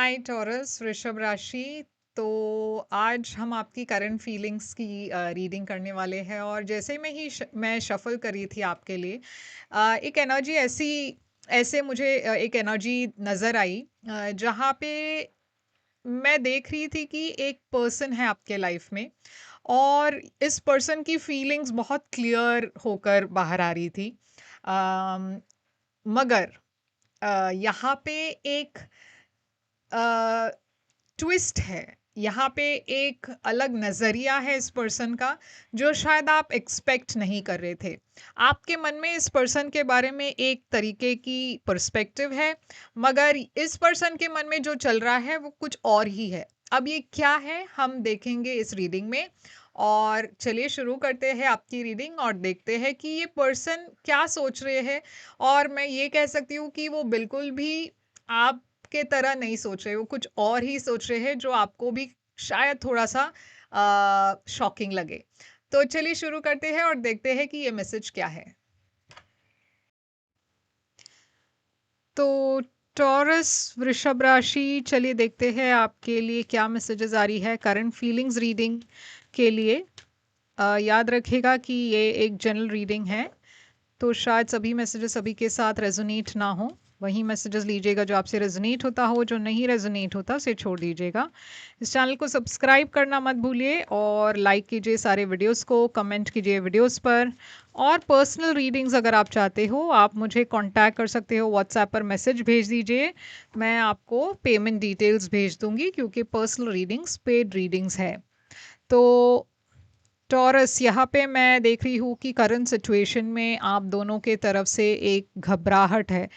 हाय taurus वृषभ राशि। तो आज हम आपकी करंट फीलिंग्स की रीडिंग करने वाले हैं और जैसे में ही मैं शफल कर रही थी आपके लिए एक एनर्जी ऐसे मुझे एक एनर्जी नज़र आई जहाँ पे मैं देख रही थी कि एक पर्सन है आपके लाइफ में और इस पर्सन की फीलिंग्स बहुत क्लियर होकर बाहर आ रही थी। अम, मगर यहाँ पे एक ट्विस्ट है। यहाँ पे एक अलग नज़रिया है इस पर्सन का जो शायद आप एक्सपेक्ट नहीं कर रहे थे। आपके मन में इस पर्सन के बारे में एक तरीके की पर्सपेक्टिव है, मगर इस पर्सन के मन में जो चल रहा है वो कुछ और ही है। अब ये क्या है हम देखेंगे इस रीडिंग में। और चलिए शुरू करते हैं आपकी रीडिंग और देखते हैं कि ये पर्सन क्या सोच रहे हैं। और मैं ये कह सकती हूँ कि वो बिल्कुल भी आप के तरह नहीं सोच रहे, वो कुछ और ही सोच रहे हैं जो आपको भी शायद थोड़ा-सा शॉकिंग लगे। तो चलिए शुरू करते हैं और देखते हैं कि ये मैसेज क्या है। तो टॉरस वृषभ राशि, चलिए देखते हैं आपके लिए क्या मैसेजेस आ रही है करंट फीलिंग्स रीडिंग के लिए। याद रखिएगा कि ये एक जनरल रीडिंग है, तो शायद सभी मैसेजेस सभी के साथ रेजोनेट ना हो। वही मैसेजेस लीजिएगा जो आपसे रेजोनेट होता हो, जो नहीं रेजोनेट होता उसे छोड़ दीजिएगा। इस चैनल को सब्सक्राइब करना मत भूलिए और लाइक कीजिए सारे वीडियोस को, कमेंट कीजिए वीडियोस पर। और पर्सनल रीडिंग्स अगर आप चाहते हो आप मुझे कांटेक्ट कर सकते हो, व्हाट्सएप पर मैसेज भेज दीजिए। मैं आपको पेमेंट डिटेल्स भेज दूंगी क्योंकि पर्सनल रीडिंग्स पेड रीडिंग्स है। तो टॉरस, यहाँ पे मैं देख रही हूँ कि करंट सिचुएशन में आप दोनों के तरफ से एक घबराहट है।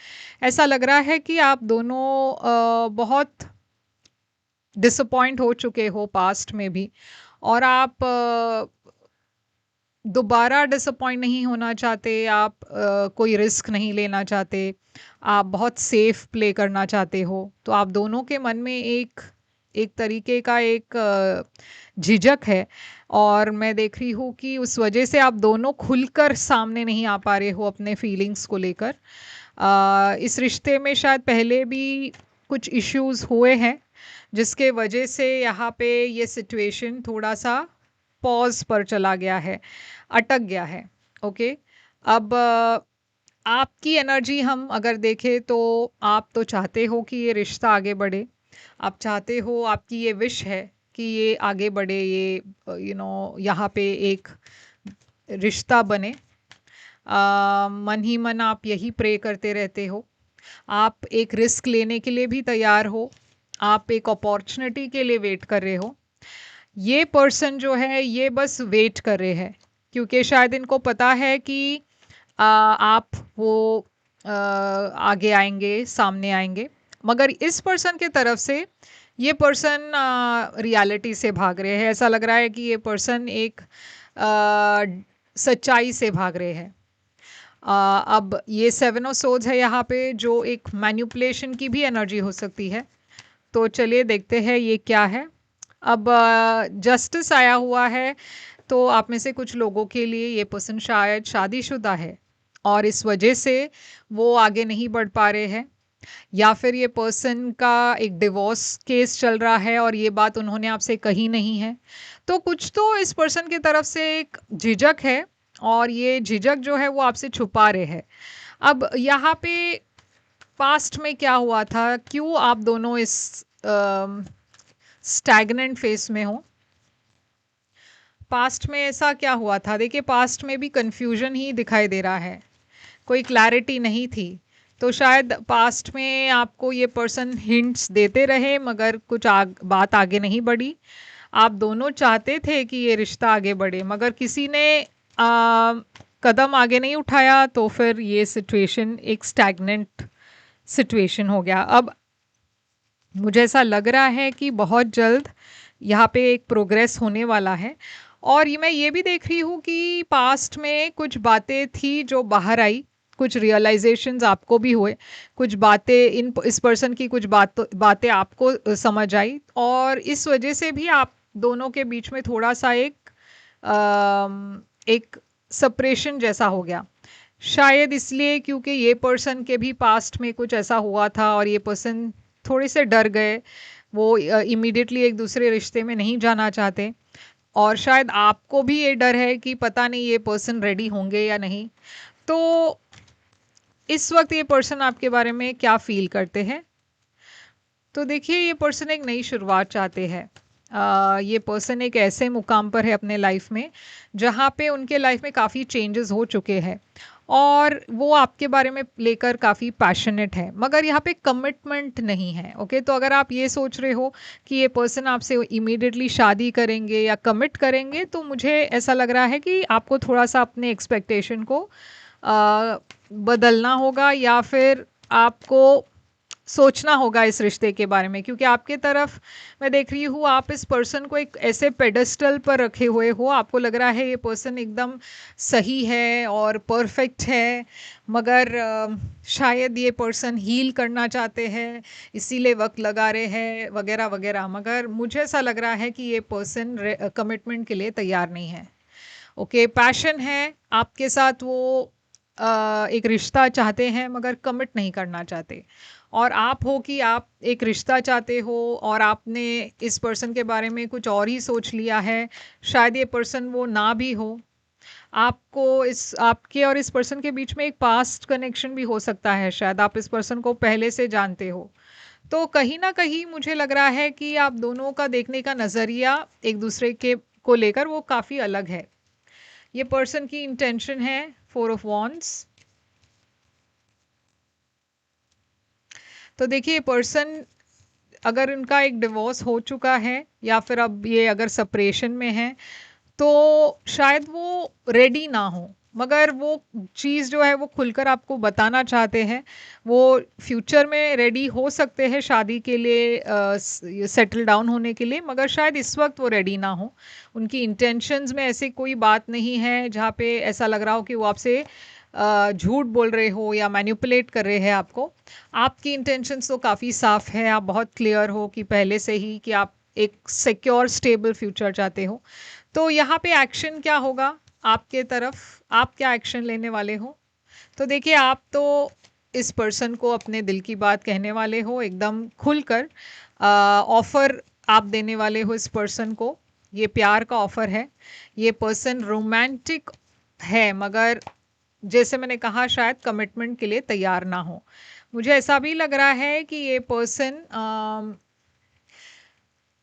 ऐसा लग रहा है कि आप दोनों बहुत डिसअपॉइंट हो चुके हो पास्ट में भी, और आप दोबारा डिसअपॉइंट नहीं होना चाहते। आप कोई रिस्क नहीं लेना चाहते। आप बहुत सेफ प्ले करना चाहते हो। तो आप दोनों के मन में एक एक तरीके का एक झिझक है। और मैं देख रही हूँ कि उस वजह से आप दोनों खुलकर सामने नहीं आ पा रहे हो अपने फीलिंग्स को लेकर। इस रिश्ते में शायद पहले भी कुछ इश्यूज हुए हैं जिसके वजह से यहाँ पे ये सिचुएशन थोड़ा सा पॉज पर चला गया है, अटक गया है। ओके। अब आपकी एनर्जी हम अगर देखें तो आप तो चाहते हो कि ये रिश्ता आगे बढ़े। आप चाहते हो, आपकी ये विश है कि ये आगे बढ़े, ये यहाँ पे एक रिश्ता बने। मन ही मन आप यही प्रे करते रहते हो। आप एक रिस्क लेने के लिए भी तैयार हो। आप एक अपॉर्चुनिटी के लिए वेट कर रहे हो। ये पर्सन जो है ये बस वेट कर रहे हैं क्योंकि शायद इनको पता है कि आप वो आगे आएंगे, सामने आएंगे। मगर इस पर्सन के तरफ से ये पर्सन रियलिटी से भाग रहे हैं। ऐसा लग रहा है कि ये पर्सन एक सच्चाई से भाग रहे हैं। अब ये सेवन ऑफ सोर्ड्स है यहाँ पे, जो एक मैनिपुलेशन की भी एनर्जी हो सकती है। तो चलिए देखते हैं ये क्या है। अब जस्टिस आया हुआ है, तो आप में से कुछ लोगों के लिए ये पर्सन शायद शादीशुदा है और इस वजह से वो आगे नहीं बढ़ पा रहे हैं। या फिर ये पर्सन का एक डिवोर्स केस चल रहा है और ये बात उन्होंने आपसे कही नहीं है। तो कुछ तो इस पर्सन की तरफ से एक झिझक है और ये झिझक जो है वो आपसे छुपा रहे हैं। अब यहाँ पे पास्ट में क्या हुआ था, क्यों आप दोनों इस स्टैग्नेंट फेस में हो। पास्ट में ऐसा क्या हुआ था? देखिए, पास्ट में भी कंफ्यूजन ही दिखाई दे रहा है, कोई क्लैरिटी नहीं थी। तो शायद पास्ट में आपको ये पर्सन हिंट्स देते रहे मगर कुछ बात आगे नहीं बढ़ी। आप दोनों चाहते थे कि ये रिश्ता आगे बढ़े मगर किसी ने कदम आगे नहीं उठाया, तो फिर ये सिचुएशन एक स्टैग्नेंट सिचुएशन हो गया। अब मुझे ऐसा लग रहा है कि बहुत जल्द यहाँ पे एक प्रोग्रेस होने वाला है। और ये मैं ये भी देख रही हूँ कि पास्ट में कुछ बातें थी जो बाहर आई, कुछ रियलाइजेशंस आपको भी हुए, कुछ बातें इस पर्सन की कुछ बातें आपको समझ आई और इस वजह से भी आप दोनों के बीच में थोड़ा सा एक सेपरेशन जैसा हो गया। शायद इसलिए क्योंकि ये पर्सन के भी पास्ट में कुछ ऐसा हुआ था और ये पर्सन थोड़े से डर गए, वो इमीडिएटली एक दूसरे रिश्ते में नहीं जाना चाहते, और शायद आपको भी ये डर है कि पता नहीं ये पर्सन रेडी होंगे या नहीं। तो इस वक्त ये पर्सन आपके बारे में क्या फील करते हैं? तो देखिए, ये पर्सन एक नई शुरुआत चाहते हैं। ये पर्सन एक ऐसे मुकाम पर है अपने लाइफ में जहाँ पे उनके लाइफ में काफ़ी चेंजेस हो चुके हैं, और वो आपके बारे में लेकर काफ़ी पैशनेट है, मगर यहाँ पे कमिटमेंट नहीं है। ओके, तो अगर आप ये सोच रहे हो कि ये पर्सन आपसे इमीडिएटली शादी करेंगे या कमिट करेंगे, तो मुझे ऐसा लग रहा है कि आपको थोड़ा सा अपने एक्सपेक्टेशन को बदलना होगा, या फिर आपको सोचना होगा इस रिश्ते के बारे में, क्योंकि आपके तरफ मैं देख रही हूँ आप इस पर्सन को एक ऐसे पेडेस्टल पर रखे हुए हो। आपको लग रहा है ये पर्सन एकदम सही है और परफेक्ट है, मगर शायद ये पर्सन हील करना चाहते हैं, इसीलिए वक्त लगा रहे हैं वगैरह वगैरह। मगर मुझे ऐसा लग रहा है कि ये पर्सन कमिटमेंट के लिए तैयार नहीं है। ओके, पैशन है आपके साथ, वो एक रिश्ता चाहते हैं मगर कमिट नहीं करना चाहते। और आप हो कि आप एक रिश्ता चाहते हो और आपने इस पर्सन के बारे में कुछ और ही सोच लिया है। शायद ये पर्सन वो ना भी हो। आपको इस आपके और इस पर्सन के बीच में एक पास्ट कनेक्शन भी हो सकता है, शायद आप इस पर्सन को पहले से जानते हो। तो कहीं ना कहीं मुझे लग रहा है कि आप दोनों का देखने का नज़रिया एक दूसरे के को लेकर वो काफ़ी अलग है। ये पर्सन की इंटेंशन है 4 ऑफ वॉन्ड्स। तो देखिए, पर्सन अगर उनका एक डिवोर्स हो चुका है या फिर अब ये अगर सेपरेशन में है, तो शायद वो रेडी ना हो, मगर वो चीज़ जो है वो खुलकर आपको बताना चाहते हैं। वो फ्यूचर में रेडी हो सकते हैं शादी के लिए, सेटल डाउन होने के लिए, मगर शायद इस वक्त वो रेडी ना हो। उनकी इंटेंशंस में ऐसी कोई बात नहीं है जहाँ पे ऐसा लग रहा हो कि वो आपसे झूठ बोल रहे हो या मैनिपुलेट कर रहे हैं आपको। आपकी इंटेंशंस तो काफ़ी साफ है, आप बहुत क्लियर हो कि पहले से ही कि आप एक सिक्योर स्टेबल फ्यूचर चाहते हो। तो यहाँ पे एक्शन क्या होगा आपके तरफ, आप क्या एक्शन लेने वाले हो? तो देखिए, आप तो इस पर्सन को अपने दिल की बात कहने वाले हो एकदम खुलकर। ऑफर आप देने वाले हो इस पर्सन को, ये प्यार का ऑफर है। ये पर्सन रोमांटिक है, मगर जैसे मैंने कहा शायद कमिटमेंट के लिए तैयार ना हो। मुझे ऐसा भी लग रहा है कि ये पर्सन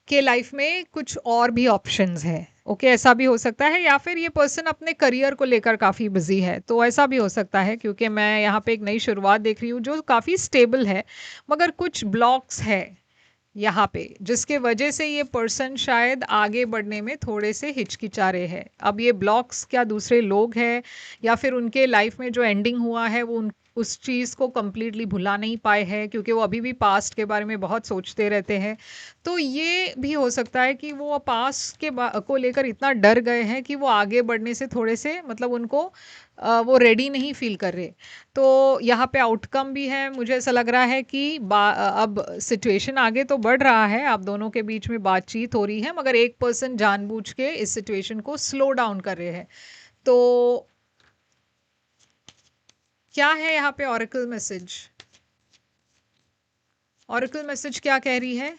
के लाइफ में कुछ और भी ऑप्शंस है। ओके, ऐसा भी हो सकता है, या फिर ये पर्सन अपने करियर को लेकर काफ़ी बिजी है, तो ऐसा भी हो सकता है, क्योंकि मैं यहाँ पे एक नई शुरुआत देख रही हूँ जो काफ़ी स्टेबल है, मगर कुछ ब्लॉक्स है यहाँ पे जिसके वजह से ये पर्सन शायद आगे बढ़ने में थोड़े से हिचकिचा रहे हैं। अब ये ब्लॉक्स क्या दूसरे लोग हैं, या फिर उनके लाइफ में जो एंडिंग हुआ है वो उस चीज़ को कम्प्लीटली भुला नहीं पाए हैं, क्योंकि वो अभी भी पास्ट के बारे में बहुत सोचते रहते हैं। तो ये भी हो सकता है कि वो पास्ट को लेकर इतना डर गए हैं कि वो आगे बढ़ने से थोड़े से मतलब उनको वो रेडी नहीं फील कर रहे। तो यहाँ पे आउटकम भी है, मुझे ऐसा लग रहा है कि अब सिचुएशन आगे तो बढ़ रहा है, आप दोनों के बीच में बातचीत हो रही है, मगर एक पर्सन जानबूझ के इस सिचुएशन को स्लो डाउन कर रहे हैं। तो क्या है यहाँ पे ऑरेकल मैसेज? ऑरेकल मैसेज क्या कह रही है?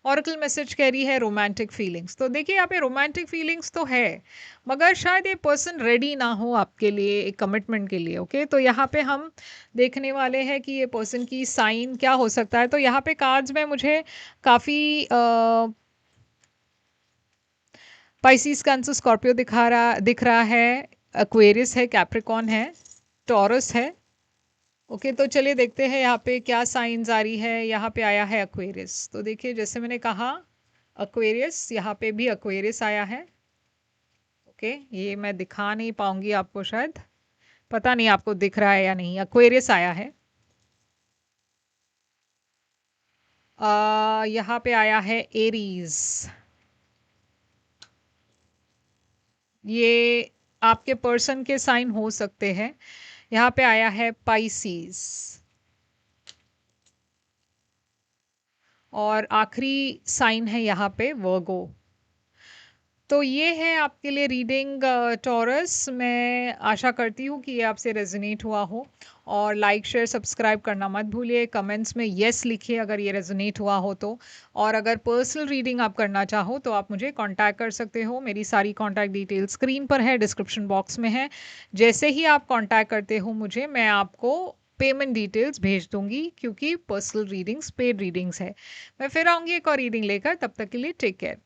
ऑरेकल मैसेज कह रही है रोमांटिक फीलिंग्स। तो देखिए, यहाँ पे रोमांटिक फीलिंग्स तो है, मगर शायद ये पर्सन रेडी ना हो आपके लिए एक कमिटमेंट के लिए। ओके, तो यहाँ पे हम देखने वाले हैं कि ये पर्सन की साइन क्या हो सकता है। तो यहाँ पे कार्ड्स में मुझे काफ़ी पाइसिस, कैंसर, स्कॉर्पियो दिख रहा है, एक्वेरियस है, कैप्रिकॉन है, टॉरस है। ओके, तो चलिए देखते हैं यहाँ पे क्या साइंस आ रही है। यहाँ पे आया है एक्वेरियस। तो देखिए, जैसे मैंने कहा एक्वेरियस, यहाँ पे भी एक्वेरियस आया है। ओके, ये मैं दिखा नहीं पाऊंगी आपको, शायद पता नहीं आपको दिख रहा है या नहीं, एक्वेरियस आया है। यहाँ पे आया है एरीज। ये आपके पर्सन के साइन हो सकते हैं। यहाँ पे आया है पाइसीज, और आखिरी साइन है यहाँ पे वर्गो। तो ये है आपके लिए रीडिंग टॉरस। मैं आशा करती हूँ कि ये आपसे रेजोनेट हुआ हो, और लाइक शेयर सब्सक्राइब करना मत भूलिए। कमेंट्स में यस लिखिए अगर ये रेजोनेट हुआ हो तो। और अगर पर्सनल रीडिंग आप करना चाहो तो आप मुझे कांटेक्ट कर सकते हो। मेरी सारी कांटेक्ट डिटेल स्क्रीन पर है, डिस्क्रिप्शन बॉक्स में है। जैसे ही आप कांटेक्ट करते हो मुझे, मैं आपको पेमेंट डिटेल्स भेज दूंगी, क्योंकि पर्सनल रीडिंग्स पेड रीडिंग्स है। मैं फिर आऊँगी एक और रीडिंग लेकर, तब तक के लिए टेक केयर।